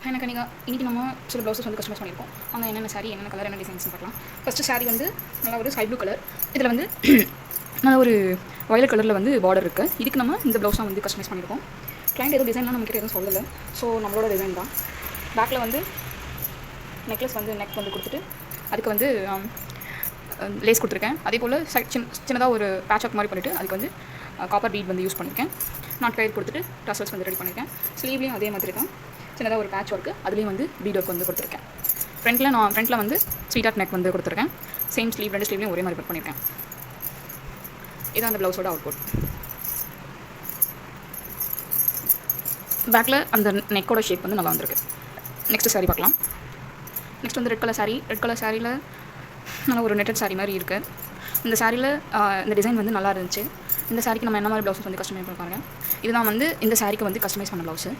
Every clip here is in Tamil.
எனக்கு நீங்கள் இன்றைக்கி நம்ம சில ப்ளவுசஸ் வந்து கஸ்டமைஸ் பண்ணியிருக்கோம். அங்கே என்னென்ன சாரீ, என்னென்ன கலர், என்ன டிசைன்ஸ்னு பார்க்கலாம். ஃபஸ்ட்டு சாரீ வந்து நல்லா ஒரு ஸ்கை ப்ளூ கலர். இதில் வந்து நல்ல ஒரு வயலட் கலரில் வந்து பார்டர் இருக்குது. இதுக்கு நம்ம இந்த ப்ளவுஸாக வந்து கஸ்டமைஸ் பண்ணியிருக்கோம். கிளைண்ட் எதுவும் டிசைன்லாம் நம்மக்கிட்ட எதுவும் சொல்லலை. ஸோ நம்மளோட டிசைன் தான். பேக்கில் வந்து நெக்லஸ் வந்து நெக் வந்து கொடுத்துட்டு அதுக்கு வந்து லேஸ் கொடுத்துருக்கேன். அதே போல் சின்னதாக ஒரு பேட்ச் ஒர்க் மாதிரி பண்ணிவிட்டு அதுக்கு வந்து காப்பர் பீட் வந்து யூஸ் பண்ணியிருக்கேன். நாட் கயிறு கொடுத்துட்டு டசல்ஸ் வந்து ரெடி பண்ணியிருக்கேன். ஸ்லீவ்லேயும் அதே மாதிரி தான் சின்னதாக ஒரு பேட்ச் ஒர்க்கு, அதுலேயும் வந்து பீட் ஒர்க் வந்து கொடுத்துருக்கேன். ஃப்ரண்ட்டில் வந்து ஸ்வீட் ஆர்ட் நெக் வந்து கொடுத்துருக்கேன். சேம் ஸ்லீவ், ரெண்டு ஸ்லீவ்லையும் ஒரே மாதிரி ஒர்க் பண்ணியிருக்கேன். இதான் அந்த ப்ளவுஸோட அவுட்புட். பேக்கில் அந்த நெக்கோட ஷேப் வந்து நல்லா வந்திருக்கு. நெக்ஸ்ட் சாரீ பார்க்கலாம். நெக்ஸ்ட் வந்து ரெட் கலர் சாரியில் நல்லா ஒரு நெட்டட் சாரீ மாதிரி இருக்குது. இந்த சாரியில் இந்த டிசைன் வந்து நல்லா இருந்துச்சு. இந்த சாரிக்கு நம்ம என்ன மாதிரி ப்ளவுஸஸ் வந்து கஸ்டமைஸ் பண்ணிருக்காங்க. இதுதான் வந்து இந்த சாரிக்கு வந்து கஸ்டமைஸ் பண்ண ப்ளவுஸு.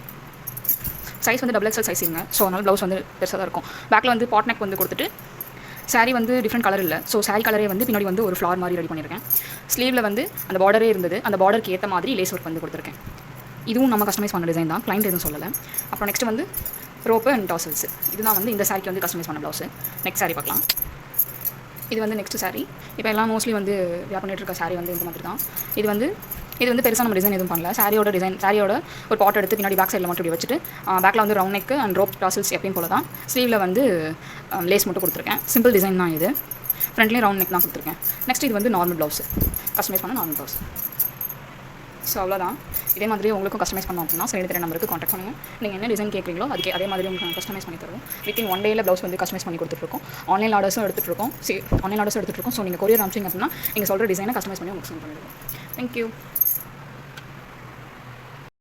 சைஸ் வந்து XXL சைஸ் இருங்க. ஸோ அதனால் ப்ளவுஸ் வந்து பெருசாக தான் இருக்கும். பேக்கில் வந்து பாட் நெக் வந்து கொடுத்துட்டு சாரீ வந்து டிஃப்ரெண்ட் கலர் இல்லை. ஸோ சாரீ கலரே வந்து பின்னாடி வந்து ஒரு ஃப்ளார் மாதிரி ரெடி பண்ணியிருக்கேன். ஸ்லீவில் வந்து அந்த பார்டரே இருந்தது. அந்த பார்டருக்கு ஏற்ற மாதிரி லேஸ் ஒர்க் வந்து கொடுத்துருக்கேன். இதுவும் நம்ம கஸ்டமைஸ் பண்ண டிசைன் தான். கிளைண்ட் எதுவும் சொல்லலை. அப்புறம் நெக்ஸ்ட் வந்து ரோப்பு அண்ட் டாசல்ஸ். இதுதான் வந்து இந்த சாரிக்கு வந்து கஸ்டமைஸ் பண்ண ப்ளவுஸு. நெக்ஸ்ட் சாரீ பார்க்கலாம். இது வந்து நெக்ஸ்ட் சாரீ. இப்போ எல்லாம் மோஸ்ட்லி வந்து வியர் பண்ணிட்டு இருக்க சாரீ வந்து இந்த மாதிரி தான். இது வந்து பெருசாக நம்ம டிசைன் எதுவும் பண்ணல. சாரியோட ஒரு பாட் எடுத்து பின்னாடி பேக் சைடில் மட்டும் இப்படி வச்சுட்டு பேக்கில் வந்து round neck and rope tassels எப்பயும் போல தான். ஸ்லீவில் வந்து லேஸ் மட்டும் கொடுத்துருக்கேன். சிம்பிள் டிசைன் தான் இது. ஃப்ரண்ட்லேயும் ரவுண்ட் நெக் தான் கொடுத்துருக்கேன். நெக்ஸ்ட் இது வந்து நார்மல் ப்ளவுஸ், கஸ்டமைஸ் பண்ண நார்மல் ப்ளவுஸ். ஸோ அவ்வளோதான். இதே மாதிரி உங்களுக்கும் கஸ்டமைஸ் பண்ணோம் அப்படின்னா சரி நம்பருக்கு கான்டாக்ட் பண்ணுங்கள். நீங்கள் என்ன டிசைன் கேட்குறீங்களோ அதுக்கு அதே மாதிரி உங்களுக்கு கஸ்டமைஸ் பண்ணி தருவோம். வித்தின் 1 டேயில் ப்ளவுஸ் வந்து கஸ்டமைஸ் பண்ணி கொடுத்துட்ருக்கோம். ஆன்லைன் ஆர்டர்ஸும் எடுத்துகிட்டு இருக்கோம். ஸோ நீங்கள் கொரியர் அனுப்பிச்சிங்க அப்படின்னா நீங்கள் சொல்கிற டிசைனை கஸ்டமைஸ் பண்ணி உங்களுக்கு சென்ட் பண்ணிடுவோம். தேங்க்யூ.